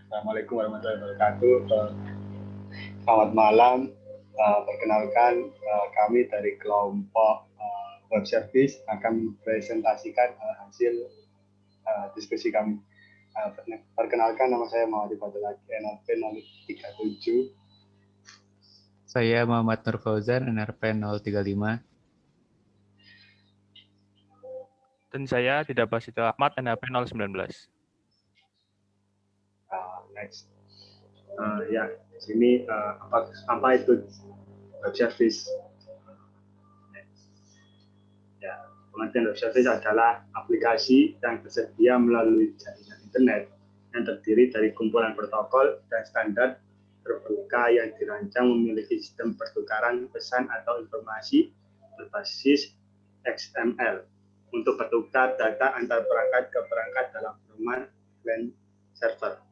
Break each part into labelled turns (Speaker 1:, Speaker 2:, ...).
Speaker 1: Assalamualaikum warahmatullahi wabarakatuh. Selamat malam. Perkenalkan, kami dari kelompok web service akan mempresentasikan hasil diskusi kami. Perkenalkan, nama saya Muhammad Fadil NRP 037.
Speaker 2: Saya Muhammad Nur Fauzan, NRP 035.
Speaker 3: Dan saya Dida Basito Ahmad, NRP 019.
Speaker 1: Next. Ya, di sini apa itu web service? Ya, pengertian web service adalah aplikasi yang tersedia melalui jaringan internet yang terdiri dari kumpulan protokol dan standar terbuka yang dirancang memiliki sistem pertukaran pesan atau informasi berbasis XML untuk bertukar data antar perangkat ke perangkat dalam format client server.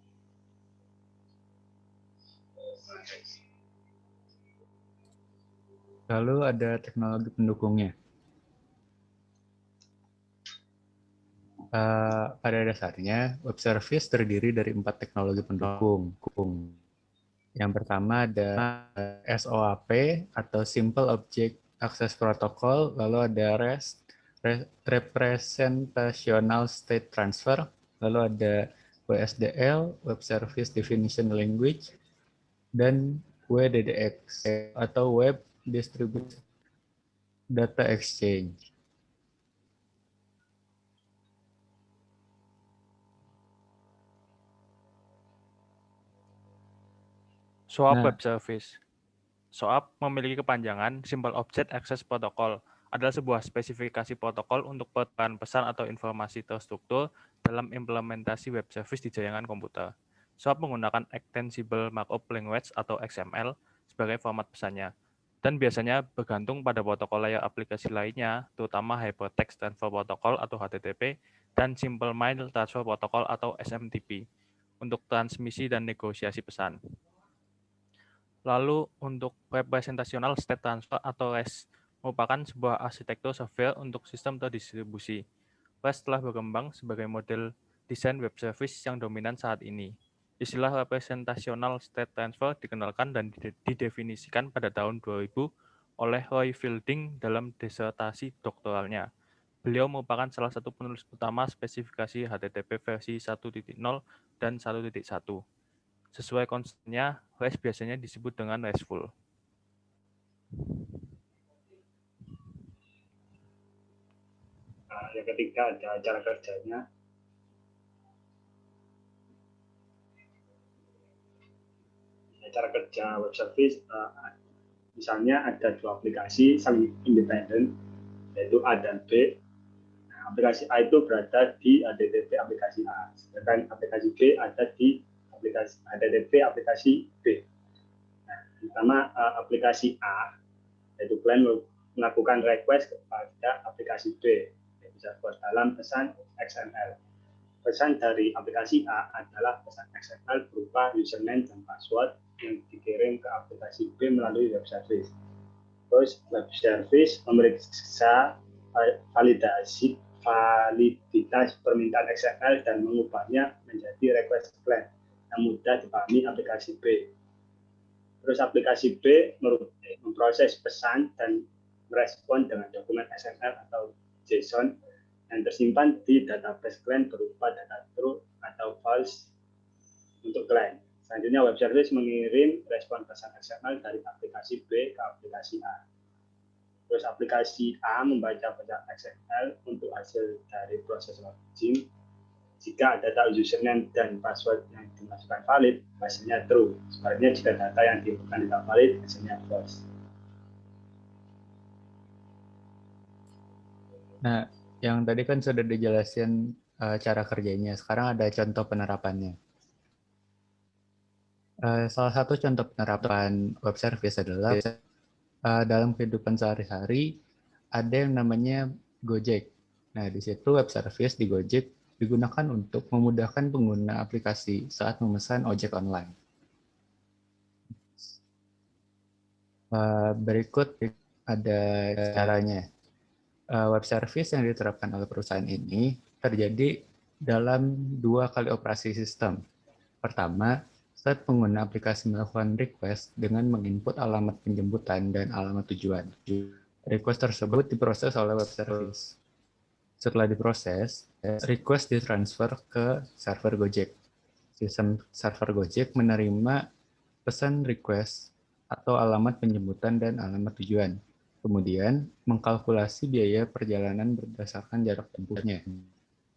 Speaker 2: Lalu ada teknologi pendukungnya. Pada dasarnya, web service terdiri dari 4 teknologi pendukung. Yang pertama ada SOAP atau Simple Object Access Protocol, lalu ada REST, Representational State Transfer, lalu ada WSDL, Web Service Definition Language, dan WDDX atau Web Distributed Data Exchange.
Speaker 3: SOAP Web Service. SOAP memiliki kepanjangan Simple Object Access Protocol, adalah sebuah spesifikasi protokol untuk pertukaran pesan atau informasi terstruktur dalam implementasi web service di jaringan komputer. SOAP menggunakan Extensible Markup Language atau XML sebagai format pesannya, dan biasanya bergantung pada protokol layer aplikasi lainnya, terutama Hypertext Transfer Protocol atau HTTP, dan Simple Mail Transfer Protocol atau SMTP, untuk transmisi dan negosiasi pesan. Lalu untuk Representational State Transfer atau REST merupakan sebuah arsitektur software untuk sistem terdistribusi. REST telah berkembang sebagai model desain web service yang dominan saat ini. Istilah Representational State Transfer dikenalkan dan didefinisikan pada tahun 2000 oleh Roy Fielding dalam disertasi doktoralnya. Beliau merupakan salah satu penulis utama spesifikasi HTTP versi 1.0 dan 1.1. Sesuai konsepnya, REST biasanya disebut dengan RESTful.
Speaker 1: Yang ketiga ada cara kerjanya. Cara kerja web service, misalnya ada dua aplikasi saling independen, yaitu A dan B. Nah, aplikasi A itu berada di HTTP aplikasi A, sedangkan aplikasi B ada di aplikasi HTTP aplikasi B. Nah, pertama aplikasi A, yaitu client melakukan request kepada aplikasi B, yaitu server dalam pesan XML. Pesan dari aplikasi A adalah pesan XML berupa username dan password yang dikirim ke aplikasi B melalui web service. Terus web service memeriksa validitas permintaan XML dan mengubahnya menjadi request client yang mudah dipahami aplikasi B. Terus aplikasi B memproses pesan dan merespon dengan dokumen XML atau JSON yang tersimpan di database client berupa data true atau false untuk client. Selanjutnya web service mengirim respon pesan XML dari aplikasi B ke aplikasi A. Terus aplikasi A membaca pesan XML untuk hasil dari proses login. Jika data username dan password yang dimasukkan valid, hasilnya true. Sebaliknya jika data yang diinputkan tidak valid, hasilnya false.
Speaker 2: Nah, yang tadi kan sudah dijelasin cara kerjanya. Sekarang ada contoh penerapannya. Salah satu contoh penerapan web service adalah dalam kehidupan sehari-hari ada yang namanya Gojek. Nah, di situ web service di Gojek digunakan untuk memudahkan pengguna aplikasi saat memesan ojek online. Berikut ada caranya. Web service yang diterapkan oleh perusahaan ini terjadi dalam 2 kali operasi sistem. Pertama, saat pengguna aplikasi melakukan request dengan menginput alamat penjemputan dan alamat tujuan. Request tersebut diproses oleh web service. Setelah diproses, request ditransfer ke server Gojek. Sistem server Gojek menerima pesan request atau alamat penjemputan dan alamat tujuan. Kemudian, mengkalkulasi biaya perjalanan berdasarkan jarak tempuhnya.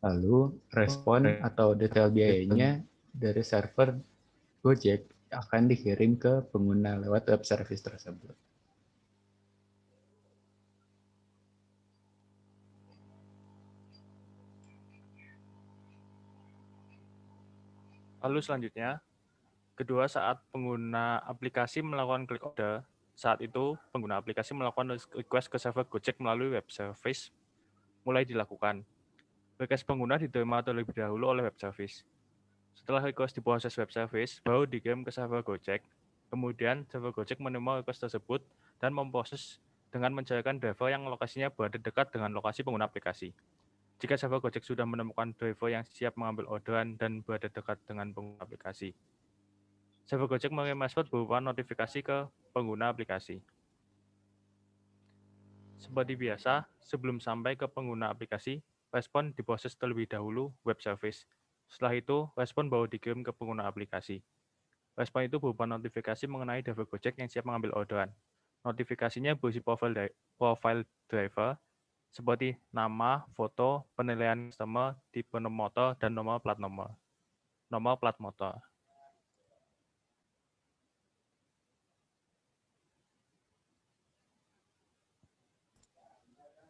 Speaker 2: Lalu, respon atau detail biayanya dari server Gojek akan dikirim ke pengguna lewat web service tersebut.
Speaker 3: Lalu selanjutnya, kedua, saat pengguna aplikasi melakukan klik order, saat itu pengguna aplikasi melakukan request ke server Gojek melalui web service mulai dilakukan. Request pengguna diterima terlebih dahulu oleh web service. Setelah request diproses web service, baru dikirim ke server Gojek. Kemudian, server Gojek menerima request tersebut dan memproses dengan mencarikan driver yang lokasinya berada dekat dengan lokasi pengguna aplikasi. Jika server Gojek sudah menemukan driver yang siap mengambil orderan dan berada dekat dengan pengguna aplikasi, server Gojek mengirim respon berupa notifikasi ke pengguna aplikasi. Seperti biasa, sebelum sampai ke pengguna aplikasi, respon diproses terlebih dahulu web service. Setelah itu, respon baru dikirim ke pengguna aplikasi. Respon itu berupa notifikasi mengenai driver Gojek yang siap mengambil orderan. Notifikasinya berisi profile driver, seperti nama, foto, penilaian customer, tipe motor, dan nomor plat motor.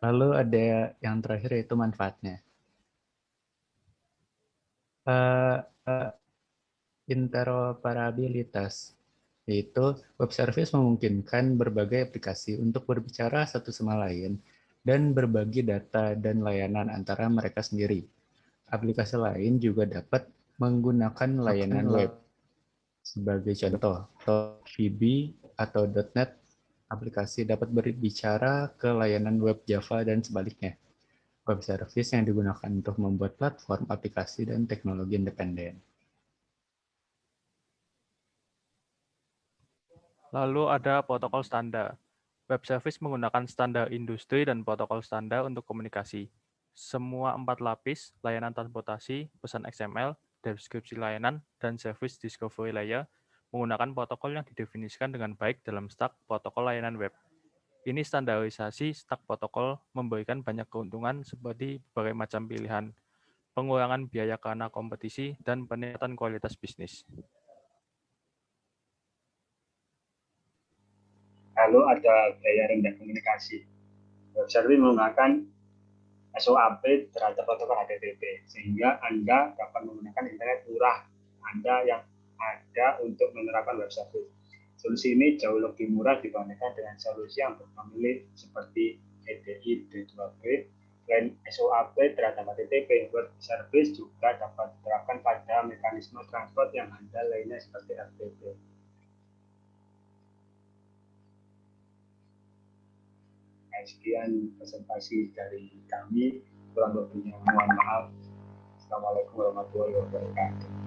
Speaker 2: Lalu ada yang terakhir yaitu manfaatnya. Interoperabilitas, yaitu web service memungkinkan berbagai aplikasi untuk berbicara satu sama lain dan berbagi data dan layanan antara mereka sendiri. Aplikasi lain juga dapat menggunakan layanan web. Sebagai contoh, VB atau .NET aplikasi dapat berbicara ke layanan web Java dan sebaliknya. Web service yang digunakan untuk membuat platform aplikasi dan teknologi independen.
Speaker 3: Lalu ada protokol standar. Web service menggunakan standar industri dan protokol standar untuk komunikasi. Semua 4 lapis, layanan transportasi, pesan XML, deskripsi layanan, dan service discovery layer menggunakan protokol yang didefinisikan dengan baik dalam stack protokol layanan web. Ini standarisasi stack protokol memberikan banyak keuntungan seperti berbagai macam pilihan, pengurangan biaya karena kompetisi, dan peningkatan kualitas bisnis.
Speaker 1: Lalu ada biaya rendah komunikasi. Web service menggunakan SOAP terhadap protokol HTTP, sehingga Anda dapat menggunakan internet murah Anda yang ada untuk menerapkan web service. Solusi ini jauh lebih murah dibandingkan dengan solusi yang berfamili seperti EDI D2P. Selain SOAP terhadap HTTP, web service juga dapat diterapkan pada mekanisme transport yang handal lainnya seperti FTP. Sekian presentasi dari kami, kurang lebihnya mohon maaf. Assalamualaikum warahmatullahi wabarakatuh.